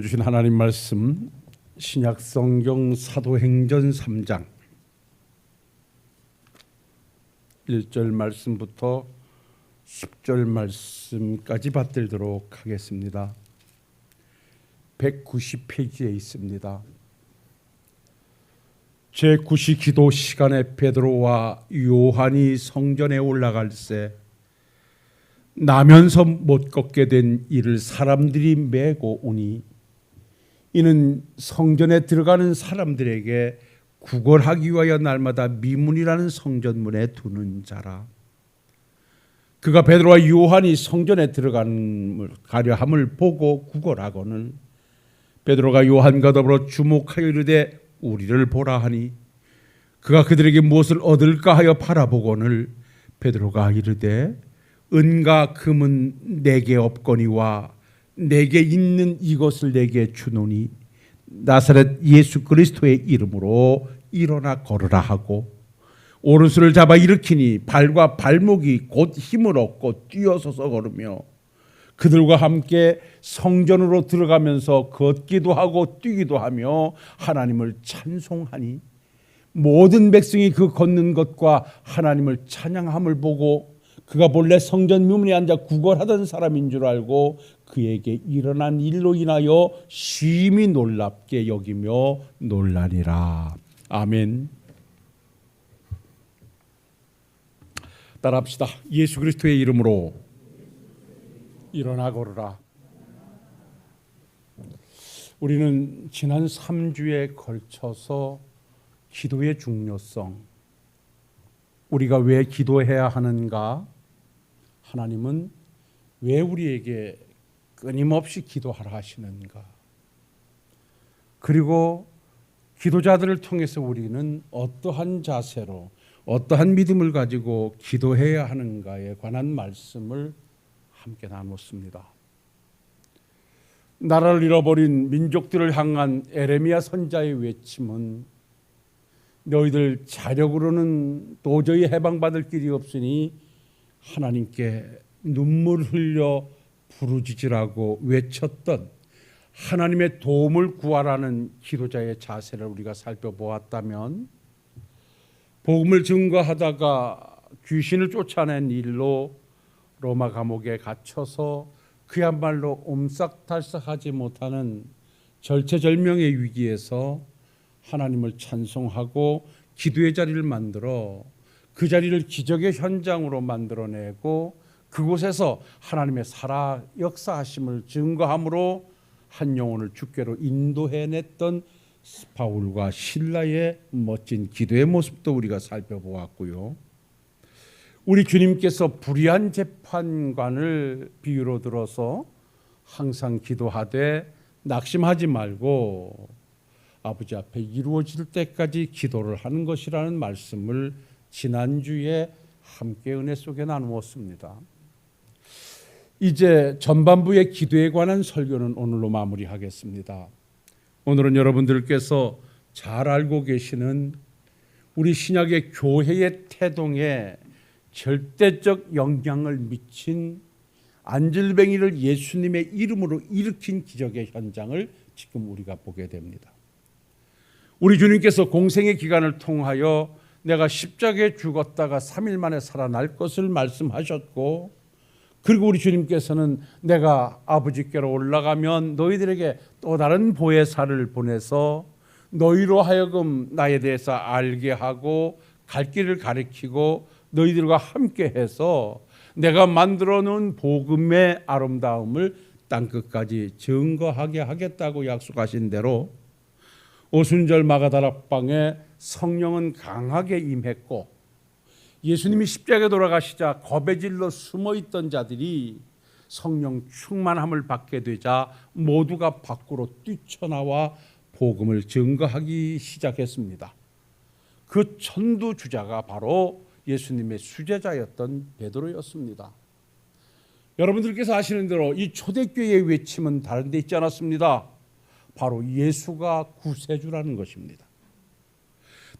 오늘 주신 하나님 말씀 신약성경 사도행전 3장 1절 말씀부터 10절 말씀까지 받들도록 하겠습니다. 190페이지에 있습니다. 제9시 기도 시간에 베드로와 요한이 성전에 올라갈새 나면서 못 걷게 된 이를 사람들이 메고 오니 이는 성전에 들어가는 사람들에게 구걸하기 위하여 날마다 미문이라는 성전문에 두는 자라. 그가 베드로와 요한이 성전에 가려 함을 보고 구걸하거늘 베드로가 요한과 더불어 주목하여 이르되 우리를 보라 하니 그가 그들에게 무엇을 얻을까 하여 바라보거늘 베드로가 이르되 은과 금은 내게 없거니와 내게 있는 이것을 내게 주노니 나사렛 예수 그리스도의 이름으로 일어나 걸으라 하고 오른손을 잡아 일으키니 발과 발목이 곧 힘을 얻고 뛰어서서 걸으며 그들과 함께 성전으로 들어가면서 걷기도 하고 뛰기도 하며 하나님을 찬송하니 모든 백성이 그 걷는 것과 하나님을 찬양함을 보고 그가 본래 성전 묘문에 앉아 구걸하던 사람인 줄 알고 그에게 일어난 일로 인하여 심히 놀랍게 여기며 놀라니라. 아멘. 따라합시다. 예수 그리스도의 이름으로 일어나 걸으라. 우리는 지난 3주에 걸쳐서 기도의 중요성, 우리가 왜 기도해야 하는가, 하나님은 왜 우리에게 끊임없이 기도하라 하시는가, 그리고 기도자들을 통해서 우리는 어떠한 자세로 어떠한 믿음을 가지고 기도해야 하는가에 관한 말씀을 함께 나눴습니다. 나라를 잃어버린 민족들을 향한 에레미야 선자의 외침은 너희들 자력으로는 도저히 해방받을 길이 없으니 하나님께 눈물 흘려 부르짖으라고 외쳤던 하나님의 도움을 구하라는 기도자의 자세를 우리가 살펴보았다면, 복음을 증거하다가 귀신을 쫓아낸 일로 로마 감옥에 갇혀서 그야말로 옴싹달싹하지 못하는 절체절명의 위기에서 하나님을 찬송하고 기도의 자리를 만들어 그 자리를 기적의 현장으로 만들어내고 그곳에서 하나님의 살아 역사하심을 증거함으로 한 영혼을 주께로 인도해냈던 바울과 실라의 멋진 기도의 모습도 우리가 살펴보았고요. 우리 주님께서 불의한 재판관을 비유로 들어서 항상 기도하되 낙심하지 말고 아버지 앞에 이루어질 때까지 기도를 하는 것이라는 말씀을 지난주에 함께 은혜 속에 나누었습니다. 이제 전반부의 기도에 관한 설교는 오늘로 마무리하겠습니다. 오늘은 여러분들께서 잘 알고 계시는 우리 신약의 교회의 태동에 절대적 영향을 미친 안질뱅이를 예수님의 이름으로 일으킨 기적의 현장을 지금 우리가 보게 됩니다. 우리 주님께서 공생의 기간을 통하여 내가 십자가에 죽었다가 3일 만에 살아날 것을 말씀하셨고, 그리고 우리 주님께서는 내가 아버지께로 올라가면 너희들에게 또 다른 보혜사를 보내서 너희로 하여금 나에 대해서 알게 하고 갈 길을 가리키고 너희들과 함께해서 내가 만들어 놓은 복음의 아름다움을 땅끝까지 증거하게 하겠다고 약속하신 대로 오순절 마가다락방에 성령은 강하게 임했고, 예수님이 십자가에 돌아가시자 겁에 질러 숨어있던 자들이 성령 충만함을 받게 되자 모두가 밖으로 뛰쳐나와 복음을 증거하기 시작했습니다. 그 천두주자가 바로 예수님의 수제자였던 베드로였습니다. 여러분들께서 아시는 대로 이 초대교회의 외침은 다른 데 있지 않았습니다. 바로 예수가 구세주라는 것입니다.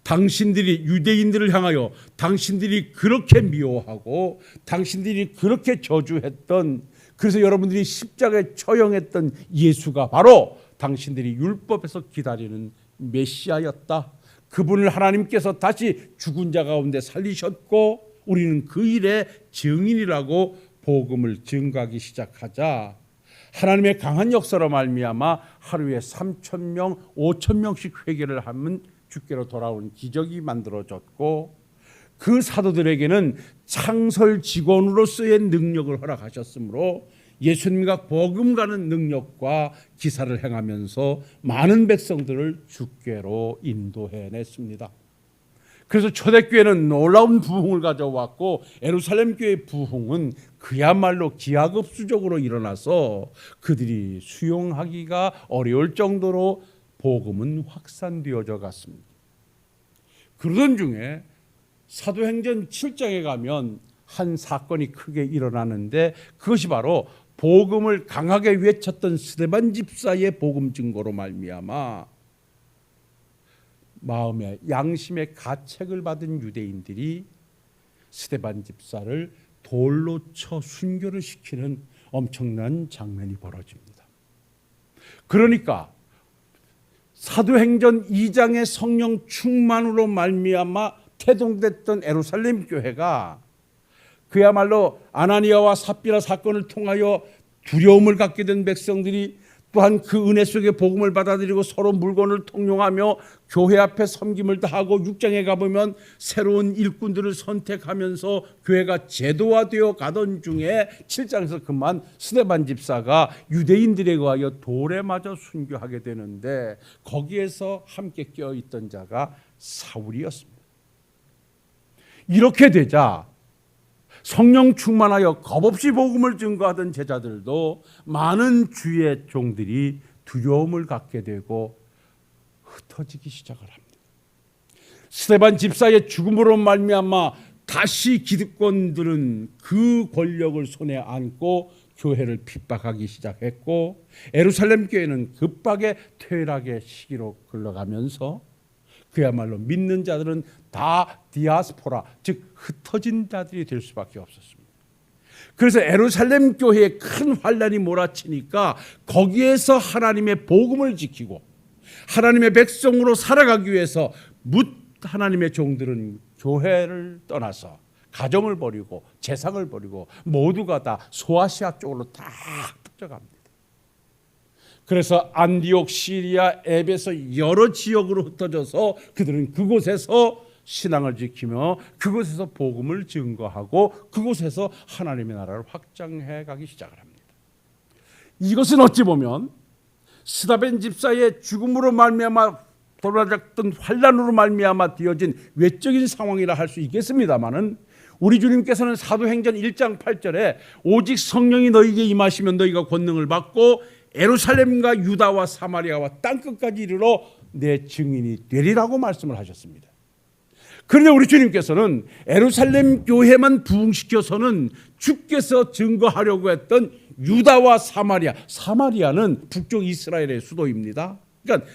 당신들이 유대인들을 향하여 당신들이 그렇게 미워하고 당신들이 그렇게 저주했던, 그래서 여러분들이 십자가에 처형했던 예수가 바로 당신들이 율법에서 기다리는 메시아였다. 그분을 하나님께서 다시 죽은 자 가운데 살리셨고 우리는 그 일의 증인이라고 복음을 증거하기 시작하자 하나님의 강한 역사로 말미암아 하루에 3,000명, 5,000명씩 회개를 하면 주께로 돌아오는 기적이 만들어졌고 그 사도들에게는 창설 직원으로서의 능력을 허락하셨으므로 예수님과 복음 가는 능력과 기사를 행하면서 많은 백성들을 주께로 인도해냈습니다. 그래서 초대교회는 놀라운 부흥을 가져왔고 예루살렘 교회의 부흥은 그야말로 기하급수적으로 일어나서 그들이 수용하기가 어려울 정도로 복음은 확산되어져 갔습니다. 그러던 중에 사도행전 7장에 가면 한 사건이 크게 일어나는데 그것이 바로 복음을 강하게 외쳤던 스데반 집사의 복음 증거로 말미암아 마음의 양심의 가책을 받은 유대인들이 스데반 집사를 돌로 쳐 순교를 시키는 엄청난 장면이 벌어집니다. 그러니까 사도행전 2장의 성령 충만으로 말미암아 태동됐던 예루살렘 교회가 그야말로 아나니아와 삽비라 사건을 통하여 두려움을 갖게 된 백성들이 또한 그 은혜 속에 복음을 받아들이고 서로 물건을 통용하며 교회 앞에 섬김을 다하고 6장에 가보면 새로운 일꾼들을 선택하면서 교회가 제도화되어 가던 중에 7장에서 그만 스데반 집사가 유대인들에 의하여 돌에 맞아 순교하게 되는데 거기에서 함께 껴있던 자가 사울이었습니다. 이렇게 되자 성령 충만하여 겁없이 복음을 증거하던 제자들도 많은 주의 종들이 두려움을 갖게 되고 흩어지기 시작을 합니다. 스데반 집사의 죽음으로 말미암아 다시 기득권들은 그 권력을 손에 안고 교회를 핍박하기 시작했고 예루살렘 교회는 급하게 퇴락의 시기로 흘러가면서 그야말로 믿는 자들은 다 디아스포라, 즉 흩어진 자들이 될 수밖에 없었습니다. 그래서 예루살렘 교회에 큰 환란이 몰아치니까 거기에서 하나님의 복음을 지키고 하나님의 백성으로 살아가기 위해서 뭇 하나님의 종들은 교회를 떠나서 가정을 버리고 재산을 버리고 모두가 다 소아시아 쪽으로 다 흩어갑니다. 그래서 안디옥, 시리아, 에베소 여러 지역으로 흩어져서 그들은 그곳에서 신앙을 지키며 그곳에서 복음을 증거하고 그곳에서 하나님의 나라를 확장해 가기 시작을 합니다. 이것은 어찌 보면 스데반 집사의 죽음으로 말미암아 돌아졌던 환란으로 말미암아 되어진 외적인 상황이라 할 수 있겠습니다마는 우리 주님께서는 사도행전 1장 8절에 오직 성령이 너희에게 임하시면 너희가 권능을 받고 예루살렘과 유다와 사마리아와 땅끝까지 이르러 내 증인이 되리라고 말씀을 하셨습니다. 그런데 우리 주님께서는 예루살렘 교회만 부흥시켜서는 주께서 증거하려고 했던 유다와 사마리아, 사마리아는 북쪽 이스라엘의 수도입니다. 그러니까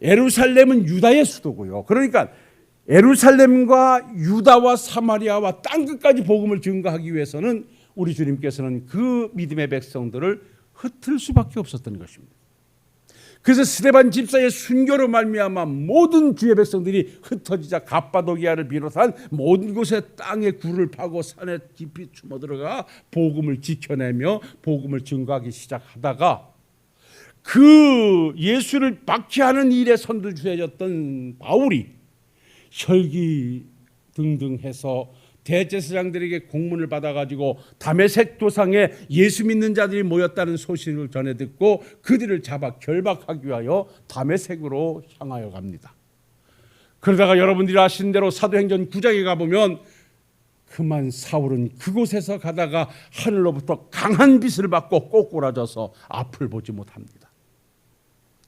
예루살렘은 유다의 수도고요. 그러니까 예루살렘과 유다와 사마리아와 땅끝까지 복음을 증거하기 위해서는 우리 주님께서는 그 믿음의 백성들을 흩을 수밖에 없었던 것입니다. 그래서 스데반 집사의 순교로 말미암아 모든 주의 백성들이 흩어지자 갑바도기아를 비롯한 모든 곳에 땅에 굴을 파고 산에 깊이 숨어들어가 복음을 지켜내며 복음을 증거하기 시작하다가 그 예수를 박해하는 일에 선두주자였던 바울이 혈기등등해서 대제사장들에게 공문을 받아가지고 다메섹 도상에 예수 믿는 자들이 모였다는 소식을 전해 듣고 그들을 잡아 결박하기 위하여 다메섹으로 향하여 갑니다. 그러다가 여러분들이 아시는 대로 사도행전 9장에 가보면 그만 사울은 그곳에서 가다가 하늘로부터 강한 빛을 받고 꼬꾸라져서 앞을 보지 못합니다.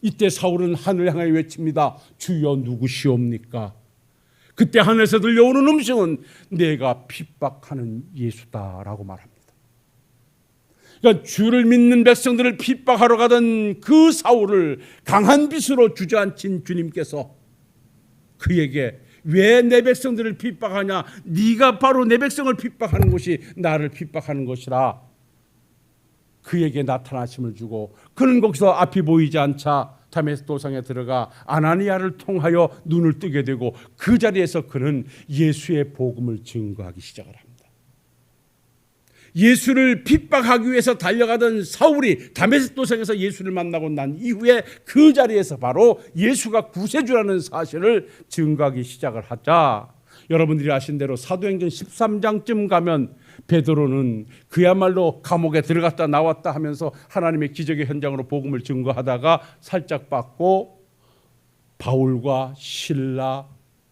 이때 사울은 하늘 향해 외칩니다. 주여 누구시옵니까? 그때 하늘에서 들려오는 음성은 내가 핍박하는 예수다라고 말합니다. 그러니까 주를 믿는 백성들을 핍박하러 가던 그 사울을 강한 빛으로 주저앉힌 주님께서 그에게 왜 내 백성들을 핍박하냐? 네가 바로 내 백성을 핍박하는 것이 나를 핍박하는 것이라 그에게 나타나심을 주고 그는 거기서 앞이 보이지 않자 다메섹 도상에 들어가 아나니아를 통하여 눈을 뜨게 되고 그 자리에서 그는 예수의 복음을 증거하기 시작을 합니다. 예수를 핍박하기 위해서 달려가던 사울이 다메섹 도상에서 예수를 만나고 난 이후에 그 자리에서 바로 예수가 구세주라는 사실을 증거하기 시작을 하자, 여러분들이 아신 대로 사도행전 13장쯤 가면 베드로는 그야말로 감옥에 들어갔다 나왔다 하면서 하나님의 기적의 현장으로 복음을 증거하다가 살짝 빠고 바울과 실라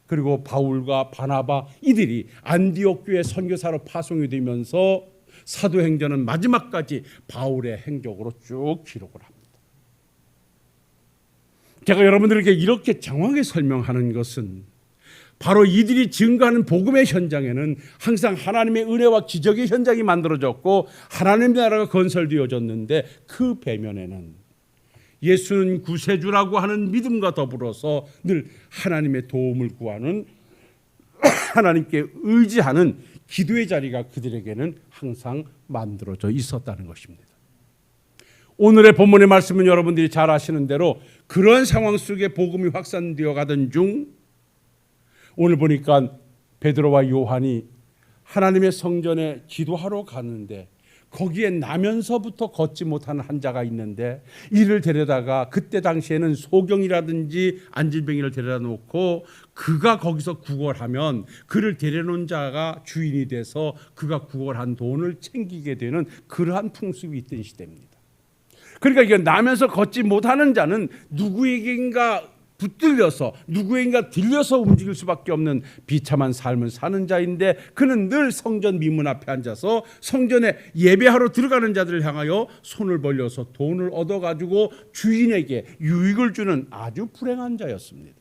그리고 바울과 바나바 이들이 안디옥 교회 선교사로 파송이 되면서 사도행전은 마지막까지 바울의 행적으로 쭉 기록을 합니다. 제가 여러분들에게 이렇게 장황하게 설명하는 것은 바로 이들이 증거하는 복음의 현장에는 항상 하나님의 은혜와 기적의 현장이 만들어졌고 하나님의 나라가 건설되어졌는데 그 배면에는 예수는 구세주라고 하는 믿음과 더불어서 늘 하나님의 도움을 구하는 하나님께 의지하는 기도의 자리가 그들에게는 항상 만들어져 있었다는 것입니다. 오늘의 본문의 말씀은 여러분들이 잘 아시는 대로 그런 상황 속에 복음이 확산되어 가던 중 오늘 보니까 베드로와 요한이 하나님의 성전에 기도하러 가는데 거기에 나면서부터 걷지 못하는 한 자가 있는데 이를 데려다가 그때 당시에는 소경이라든지 안질병이를 데려다 놓고 그가 거기서 구걸하면 그를 데려놓은 자가 주인이 돼서 그가 구걸한 돈을 챙기게 되는 그러한 풍습이 있던 시대입니다. 그러니까 이게 나면서 걷지 못하는 자는 누구에게인가 붙들려서 누구에게인가 들려서 움직일 수밖에 없는 비참한 삶을 사는 자인데 그는 늘 성전 미문 앞에 앉아서 성전에 예배하러 들어가는 자들을 향하여 손을 벌려서 돈을 얻어가지고 주인에게 유익을 주는 아주 불행한 자였습니다.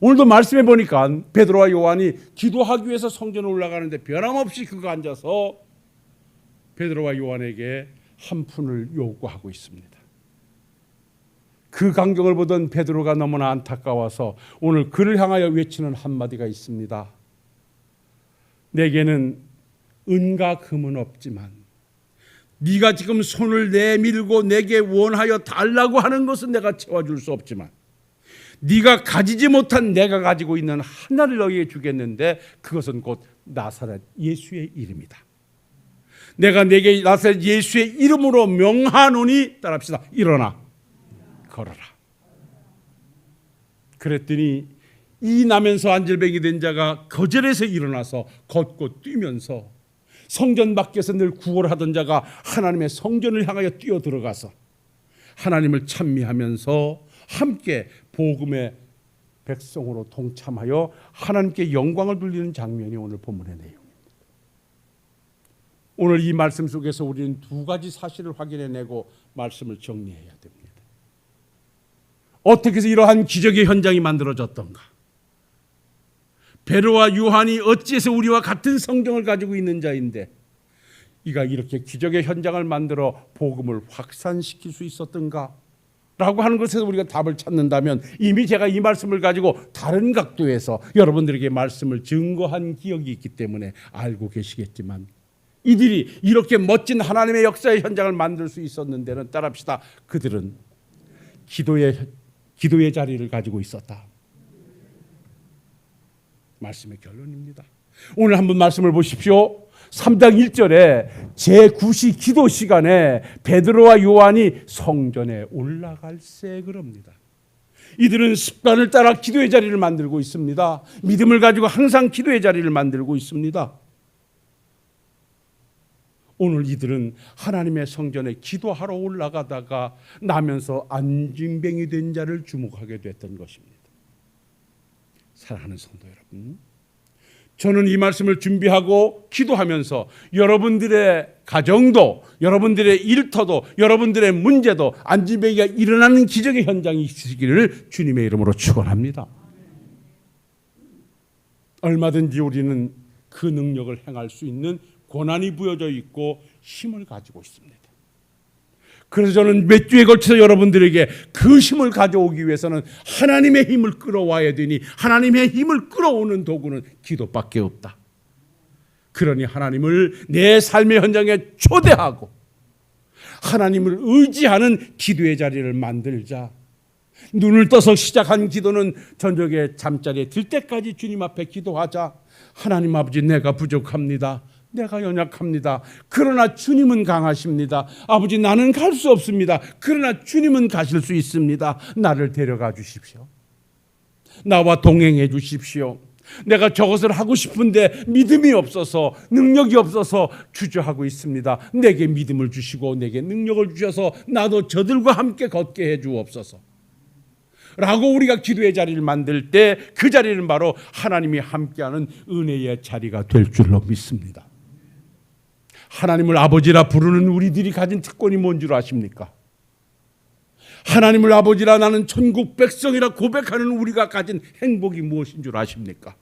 오늘도 말씀해 보니까 베드로와 요한이 기도하기 위해서 성전에 올라가는데 변함없이 그가 앉아서 베드로와 요한에게 한 푼을 요구하고 있습니다. 그 광경을 보던 베드로가 너무나 안타까워서 오늘 그를 향하여 외치는 한마디가 있습니다. 내게는 은과 금은 없지만 네가 지금 손을 내밀고 내게 원하여 달라고 하는 것은 내가 채워줄 수 없지만 네가 가지지 못한 내가 가지고 있는 하나를 너희에게 주겠는데 그것은 곧 나사렛 예수의 이름이다. 내가 내게 나사렛 예수의 이름으로 명하노니 따라합시다. 일어나 걸어라. 그랬더니 이 나면서 안질병이 된 자가 거절해서 일어나서 걷고 뛰면서 성전 밖에서 늘 구걸하던 자가 하나님의 성전을 향하여 뛰어 들어가서 하나님을 찬미하면서 함께 복음의 백성으로 동참하여 하나님께 영광을 돌리는 장면이 오늘 본문의 내용입니다. 오늘 이 말씀 속에서 우리는 두 가지 사실을 확인해내고 말씀을 정리해야 됩니다. 어떻게 해서 이러한 기적의 현장이 만들어졌던가? 베드로와 요한이 어찌해서 우리와 같은 성경을 가지고 있는 자인데 이가 이렇게 기적의 현장을 만들어 복음을 확산시킬 수 있었던가? 라고 하는 것에서 우리가 답을 찾는다면 이미 제가 이 말씀을 가지고 다른 각도에서 여러분들에게 말씀을 증거한 기억이 있기 때문에 알고 계시겠지만 이들이 이렇게 멋진 하나님의 역사의 현장을 만들 수 있었는 데는 따라합시다. 그들은 기도의 자리를 가지고 있었다. 말씀의 결론입니다. 오늘 한번 말씀을 보십시오. 3장 1절에 제9시 기도 시간에 베드로와 요한이 성전에 올라갈세 그럽니다. 이들은 습관을 따라 기도의 자리를 만들고 있습니다. 믿음을 가지고 항상 기도의 자리를 만들고 있습니다. 오늘 이들은 하나님의 성전에 기도하러 올라가다가 나면서 안진병이 된 자를 주목하게 됐던 것입니다. 사랑하는 성도 여러분, 저는 이 말씀을 준비하고 기도하면서 여러분들의 가정도, 여러분들의 일터도, 여러분들의 문제도 안진병이가 일어나는 기적의 현장이 있으시기를 주님의 이름으로 축원합니다. 얼마든지 우리는 그 능력을 행할 수 있는 권한이 부여져 있고 힘을 가지고 있습니다. 그래서 저는 몇 주에 걸쳐서 여러분들에게 그 힘을 가져오기 위해서는 하나님의 힘을 끌어와야 되니 하나님의 힘을 끌어오는 도구는 기도밖에 없다. 그러니 하나님을 내 삶의 현장에 초대하고 하나님을 의지하는 기도의 자리를 만들자. 눈을 떠서 시작한 기도는 저녁에 잠자리에 들 때까지 주님 앞에 기도하자. 하나님 아버지, 내가 부족합니다. 내가 연약합니다. 그러나 주님은 강하십니다. 아버지, 나는 갈 수 없습니다. 그러나 주님은 가실 수 있습니다. 나를 데려가 주십시오. 나와 동행해 주십시오. 내가 저것을 하고 싶은데 믿음이 없어서, 능력이 없어서 주저하고 있습니다. 내게 믿음을 주시고 내게 능력을 주셔서 나도 저들과 함께 걷게 해 주옵소서 라고 우리가 기도의 자리를 만들 때 그 자리는 바로 하나님이 함께하는 은혜의 자리가 될 줄로 믿습니다. 하나님을 아버지라 부르는 우리들이 가진 특권이 뭔 줄 아십니까? 하나님을 아버지라 나는 천국 백성이라 고백하는 우리가 가진 행복이 무엇인 줄 아십니까?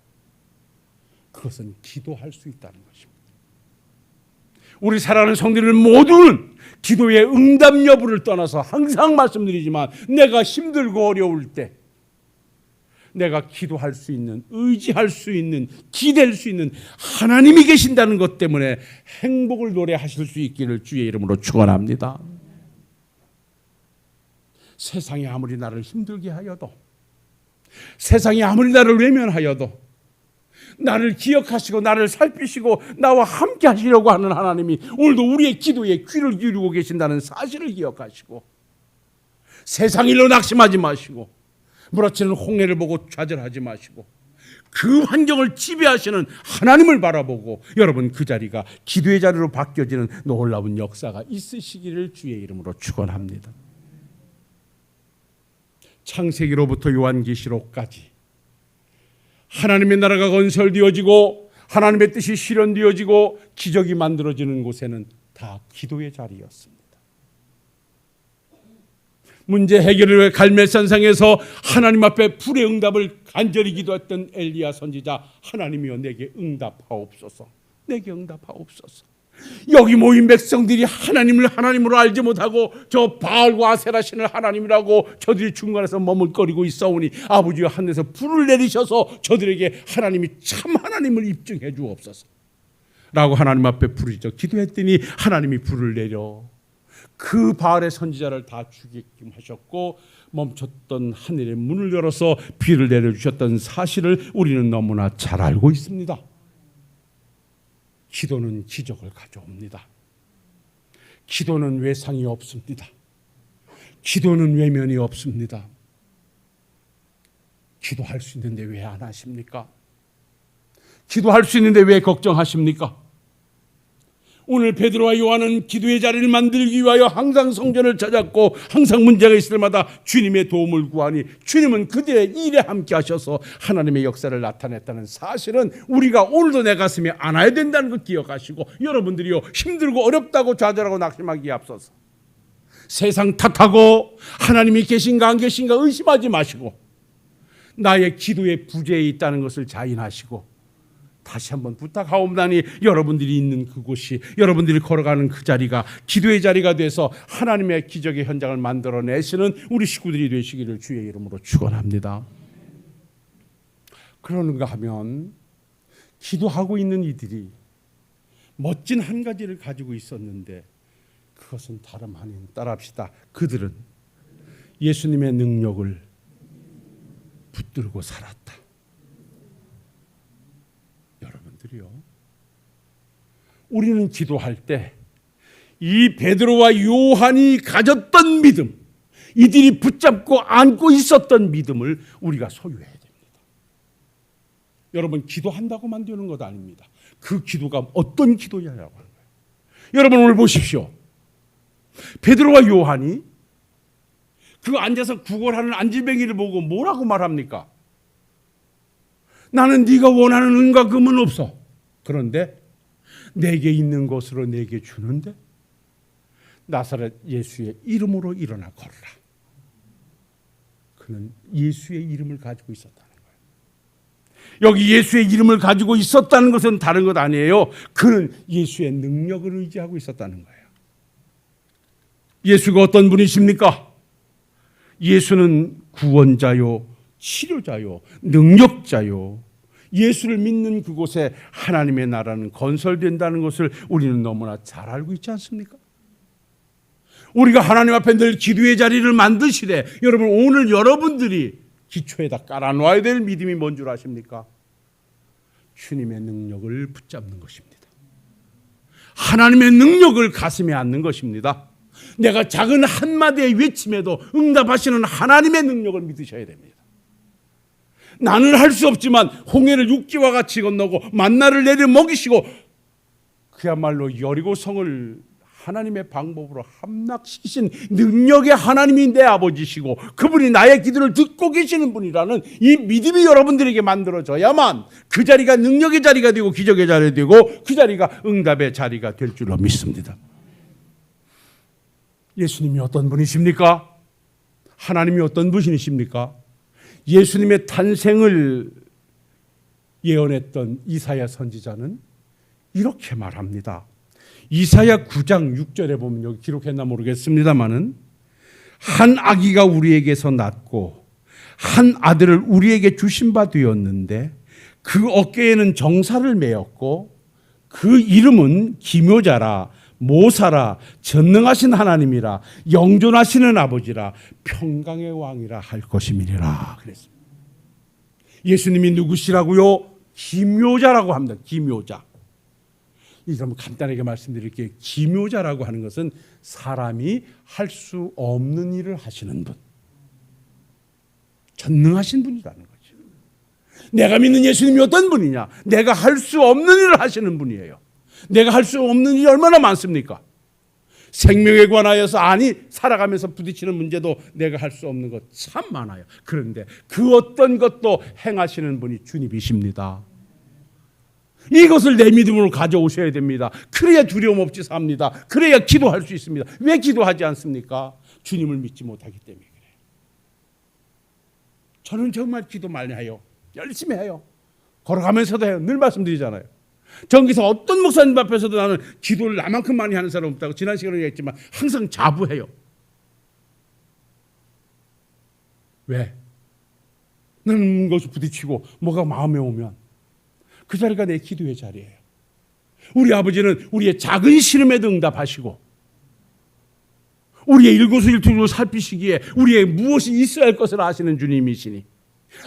그것은 기도할 수 있다는 것입니다. 우리 사랑하는 성도들 모두는 기도의 응답 여부를 떠나서 항상 말씀드리지만 내가 힘들고 어려울 때 내가 기도할 수 있는, 의지할 수 있는, 기댈 수 있는 하나님이 계신다는 것 때문에 행복을 노래하실 수 있기를 주의 이름으로 축원합니다. 세상이 아무리 나를 힘들게 하여도, 세상이 아무리 나를 외면하여도 나를 기억하시고 나를 살피시고 나와 함께 하시려고 하는 하나님이 오늘도 우리의 기도에 귀를 기울이고 계신다는 사실을 기억하시고 세상 일로 낙심하지 마시고 몰아치는 홍해를 보고 좌절하지 마시고 그 환경을 지배하시는 하나님을 바라보고 여러분 그 자리가 기도의 자리로 바뀌어지는 놀라운 역사가 있으시기를 주의 이름으로 축원합니다. 창세기로부터 요한계시록까지 하나님의 나라가 건설되어지고 하나님의 뜻이 실현되어지고 기적이 만들어지는 곳에는 다 기도의 자리였습니다. 문제 해결을 위해 갈멜산상에서 하나님 앞에 불의 응답을 간절히 기도했던 엘리야 선지자, 하나님이여 내게 응답하옵소서, 내게 응답하옵소서. 여기 모인 백성들이 하나님을 하나님으로 알지 못하고 저 바알과 아세라 신을 하나님이라고 저들이 중간에서 머물거리고 있사오니 아버지여 하늘에서 불을 내리셔서 저들에게 하나님이 참 하나님을 입증해 주옵소서 라고 하나님 앞에 부르짖어 기도했더니 하나님이 불을 내려 그 바알의 선지자를 다 죽이게 하셨고 멈췄던 하늘의 문을 열어서 비를 내려주셨던 사실을 우리는 너무나 잘 알고 있습니다. 기도는 기적을 가져옵니다. 기도는 외상이 없습니다. 기도는 외면이 없습니다. 기도할 수 있는데 왜 안 하십니까? 기도할 수 있는데 왜 걱정하십니까? 오늘 베드로와 요한은 기도의 자리를 만들기 위하여 항상 성전을 찾았고 항상 문제가 있을 때마다 주님의 도움을 구하니 주님은 그들의 일에 함께 하셔서 하나님의 역사를 나타냈다는 사실은 우리가 오늘도 내 가슴에 안아야 된다는 걸 기억하시고 여러분들이요 힘들고 어렵다고 좌절하고 낙심하기에 앞서서 세상 탓하고 하나님이 계신가 안 계신가 의심하지 마시고 나의 기도의 부재에 있다는 것을 자인하시고 다시 한번 부탁하옵나니 여러분들이 있는 그곳이 여러분들이 걸어가는 그 자리가 기도의 자리가 돼서 하나님의 기적의 현장을 만들어내시는 우리 식구들이 되시기를 주의 이름으로 축원합니다. 그러는가 하면 기도하고 있는 이들이 멋진 한 가지를 가지고 있었는데 그것은 다름 아닌 따라합시다. 그들은 예수님의 능력을 붙들고 살았다. 우리는 기도할 때 이 베드로와 요한이 가졌던 믿음, 이들이 붙잡고 안고 있었던 믿음을 우리가 소유해야 됩니다. 여러분 기도한다고만 되는 것 아닙니다. 그 기도가 어떤 기도냐라고 하는 거예요. 여러분 오늘 보십시오. 베드로와 요한이 그 앉아서 구걸하는 안질뱅이를 보고 뭐라고 말합니까? 나는 네가 원하는 은과 금은 없어. 그런데 내게 있는 것으로 내게 주는데 나사렛 예수의 이름으로 일어나 걸어라. 그는 예수의 이름을 가지고 있었다는 거예요. 여기 예수의 이름을 가지고 있었다는 것은 다른 것 아니에요. 그는 예수의 능력을 의지하고 있었다는 거예요. 예수가 어떤 분이십니까? 예수는 구원자요, 치료자요, 능력자요. 예수를 믿는 그곳에 하나님의 나라는 건설된다는 것을 우리는 너무나 잘 알고 있지 않습니까? 우리가 하나님 앞에 늘 기도의 자리를 만드시되 여러분 오늘 여러분들이 기초에다 깔아놓아야 될 믿음이 뭔 줄 아십니까? 주님의 능력을 붙잡는 것입니다. 하나님의 능력을 가슴에 안는 것입니다. 내가 작은 한마디의 외침에도 응답하시는 하나님의 능력을 믿으셔야 됩니다. 나는 할 수 없지만 홍해를 육지와 같이 건너고 만나를 내려 먹이시고 그야말로 여리고성을 하나님의 방법으로 함락시키신 능력의 하나님이 내 아버지시고 그분이 나의 기도를 듣고 계시는 분이라는 이 믿음이 여러분들에게 만들어져야만 그 자리가 능력의 자리가 되고 기적의 자리가 되고 그 자리가 응답의 자리가 될 줄로 믿습니다. 예수님이 어떤 분이십니까? 하나님이 어떤 분이십니까? 예수님의 탄생을 예언했던 이사야 선지자는 이렇게 말합니다. 이사야 9장 6절에 보면 여기 기록했나 모르겠습니다마는 한 아기가 우리에게서 낳고 한 아들을 우리에게 주신 바 되었는데 그 어깨에는 정사를 메었고 그 이름은 기묘자라 모사라 전능하신 하나님이라 영존하시는 아버지라 평강의 왕이라 할 것임이니라 그랬습니다. 예수님이 누구시라고요? 기묘자라고 합니다. 기묘자. 이 좀 간단하게 말씀드릴게요. 기묘자라고 하는 것은 사람이 할 수 없는 일을 하시는 분, 전능하신 분이라는 거죠. 내가 믿는 예수님이 어떤 분이냐? 내가 할 수 없는 일을 하시는 분이에요. 내가 할 수 없는 일이 얼마나 많습니까? 생명에 관하여서 살아가면서 부딪히는 문제도 내가 할 수 없는 것 참 많아요. 그런데 그 어떤 것도 행하시는 분이 주님이십니다. 이것을 내 믿음으로 가져오셔야 됩니다. 그래야 두려움 없이 삽니다. 그래야 기도할 수 있습니다. 왜 기도하지 않습니까? 주님을 믿지 못하기 때문에 그래요. 저는 정말 기도 많이 해요. 열심히 해요. 걸어가면서도 해요. 늘 말씀드리잖아요. 전기서 어떤 목사님 앞에서도 나는 기도를 나만큼 많이 하는 사람 없다고 지난 시간에 얘기했지만 항상 자부해요. 왜? 나는 것이 부딪히고 뭐가 마음에 오면 그 자리가 내 기도의 자리예요. 우리 아버지는 우리의 작은 시름에도 응답하시고 우리의 일거수일투족을 살피시기에 우리의 무엇이 있어야 할 것을 아시는 주님이시니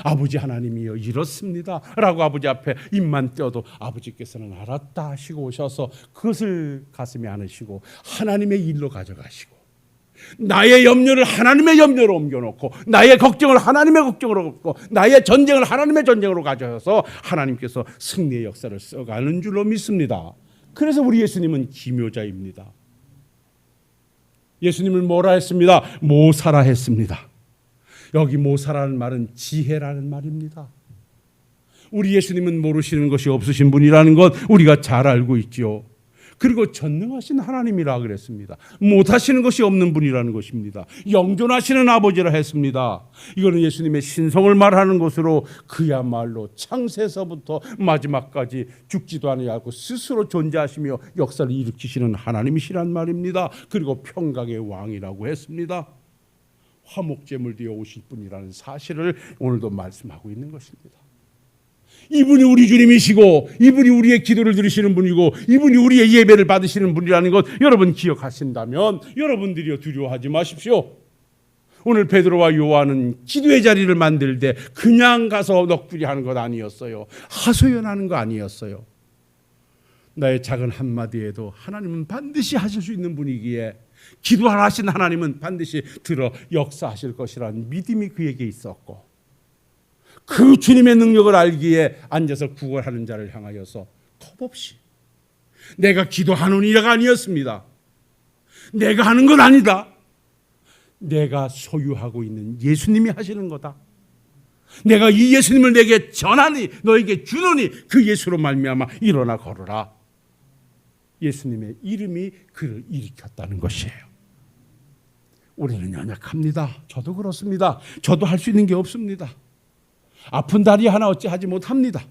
아버지 하나님이여 이렇습니다 라고 아버지 앞에 입만 떼어도 아버지께서는 알았다 하시고 오셔서 그것을 가슴에 안으시고 하나님의 일로 가져가시고 나의 염려를 하나님의 염려로 옮겨놓고 나의 걱정을 하나님의 걱정으로 옮고 나의 전쟁을 하나님의 전쟁으로 가져서 하나님께서 승리의 역사를 써가는 줄로 믿습니다. 그래서 우리 예수님은 기묘자입니다. 예수님을 뭐라 했습니다? 모사라 했습니다. 여기 모사라는 말은 지혜라는 말입니다. 우리 예수님은 모르시는 것이 없으신 분이라는 것 우리가 잘 알고 있죠. 그리고 전능하신 하나님이라 그랬습니다. 못하시는 것이 없는 분이라는 것입니다. 영존하시는 아버지라 했습니다. 이거는 예수님의 신성을 말하는 것으로 그야말로 창세서부터 마지막까지 죽지도 아니하고 스스로 존재하시며 역사를 일으키시는 하나님이시란 말입니다. 그리고 평강의 왕이라고 했습니다. 화목제물 되어 오실 분이라는 사실을 오늘도 말씀하고 있는 것입니다. 이분이 우리 주님이시고 이분이 우리의 기도를 들으시는 분이고 이분이 우리의 예배를 받으시는 분이라는 것 여러분 기억하신다면 여러분들이여 두려워하지 마십시오. 오늘 베드로와 요한은 기도의 자리를 만들 때 그냥 가서 넋두리 하는 것 아니었어요. 하소연하는 거 아니었어요. 나의 작은 한마디에도 하나님은 반드시 하실 수 있는 분이기에 기도하라 하신 하나님은 반드시 들어 역사하실 것이라는 믿음이 그에게 있었고 그 주님의 능력을 알기에 앉아서 구걸하는 자를 향하여서 겁없이 내가 기도하노니가 아니었습니다. 내가 하는 건 아니다. 내가 소유하고 있는 예수님이 하시는 거다. 내가 이 예수님을 내게 전하니 너에게 주노니 그 예수로 말미암아 일어나 걸어라. 예수님의 이름이 그를 일으켰다는 것이에요. 우리는 연약합니다. 저도 그렇습니다. 저도 할 수 있는 게 없습니다. 아픈 다리 하나 어찌 하지 못합니다.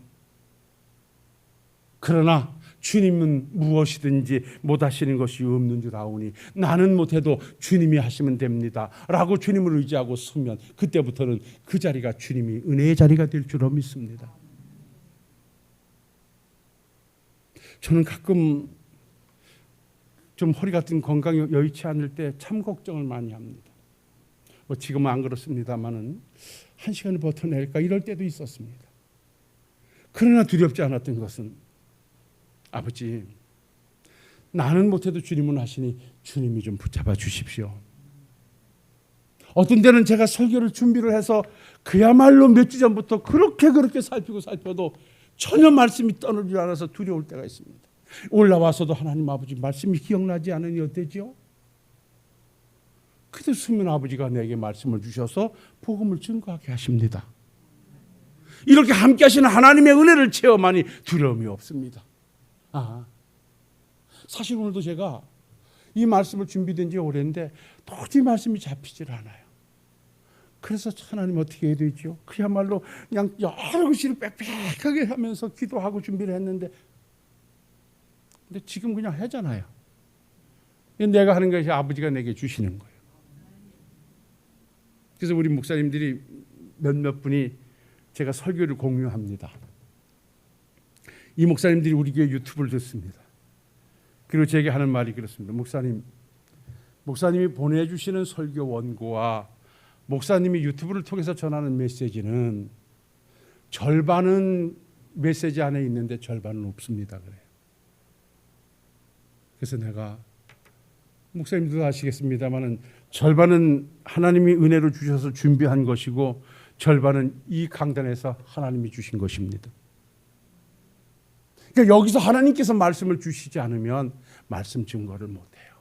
그러나 주님은 무엇이든지 못하시는 것이 없는 줄 아오니 나는 못해도 주님이 하시면 됩니다 라고 주님을 의지하고 서면 그때부터는 그 자리가 주님이 은혜의 자리가 될 줄로 믿습니다. 저는 가끔 좀 허리 같은 건강이 여의치 않을 때 참 걱정을 많이 합니다. 뭐 지금은 안 그렇습니다만은 한 시간을 버텨낼까 이럴 때도 있었습니다. 그러나 두렵지 않았던 것은 아버지, 나는 못해도 주님은 하시니 주님이 좀 붙잡아 주십시오. 어떤 때는 제가 설교를 준비를 해서 그야말로 몇 주 전부터 그렇게 살펴도 전혀 말씀이 떠오르지 않아서 두려울 때가 있습니다. 올라와서도 하나님 아버지 말씀이 기억나지 않으니 어때지요? 그때 수면 아버지가 내게 말씀을 주셔서 복음을 증거하게 하십니다. 이렇게 함께 하시는 하나님의 은혜를 체험하니 두려움이 없습니다. 사실 오늘도 제가 이 말씀을 준비된 지 오래인데 도저히 말씀이 잡히질 않아요. 그래서 하나님 어떻게 해야 되죠? 그야말로 그냥 여러 글씨를 빽빽하게 하면서 기도하고 준비를 했는데, 근데 지금 그냥 하잖아요. 내가 하는 것이 아버지가 내게 주시는 거예요. 그래서 우리 목사님들이 몇몇 분이 제가 설교를 공유합니다. 이 목사님들이 우리 교회 유튜브를 듣습니다. 그리고 제게 하는 말이 그렇습니다. 목사님이 보내주시는 설교 원고와 목사님이 유튜브를 통해서 전하는 메시지는 절반은 메시지 안에 있는데 절반은 없습니다. 그래요. 그래서 내가 목사님도 아시겠습니다만은 절반은 하나님이 은혜로 주셔서 준비한 것이고 절반은 이 강단에서 하나님이 주신 것입니다. 그러니까 여기서 하나님께서 말씀을 주시지 않으면 말씀 증거를 못해요.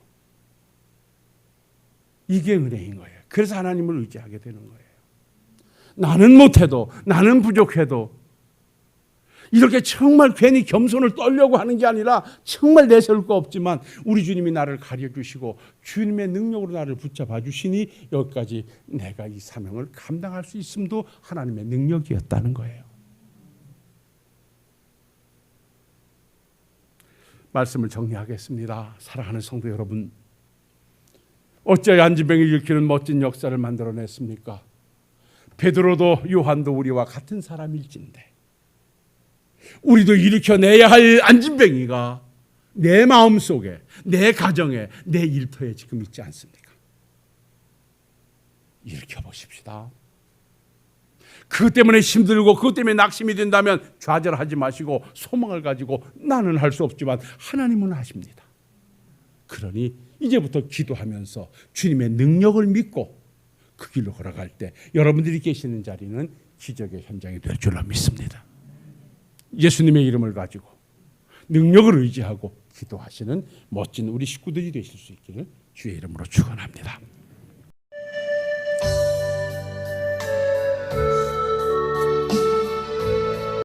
이게 은혜인 거예요. 그래서 하나님을 의지하게 되는 거예요. 나는 못해도, 나는 부족해도 이렇게 정말 괜히 겸손을 떨려고 하는 게 아니라 정말 내세울 거 없지만 우리 주님이 나를 가려주시고 주님의 능력으로 나를 붙잡아 주시니 여기까지 내가 이 사명을 감당할 수 있음도 하나님의 능력이었다는 거예요. 말씀을 정리하겠습니다. 사랑하는 성도 여러분, 어찌하여 안진병을 일으키는 멋진 역사를 만들어냈습니까? 베드로도 요한도 우리와 같은 사람일진데 우리도 일으켜내야 할 안진병이가 내 마음속에, 내 가정에, 내 일터에 지금 있지 않습니까? 일으켜보십시다. 그것 때문에 힘들고 그것 때문에 낙심이 된다면 좌절하지 마시고 소망을 가지고 나는 할 수 없지만 하나님은 하십니다. 그러니 이제부터 기도하면서 주님의 능력을 믿고 그 길로 걸어갈 때 여러분들이 계시는 자리는 기적의 현장이 될 줄로 믿습니다. 예수님의 이름을 가지고 능력을 의지하고 기도하시는 멋진 우리 식구들이 되실 수 있기를 주의 이름으로 축원합니다.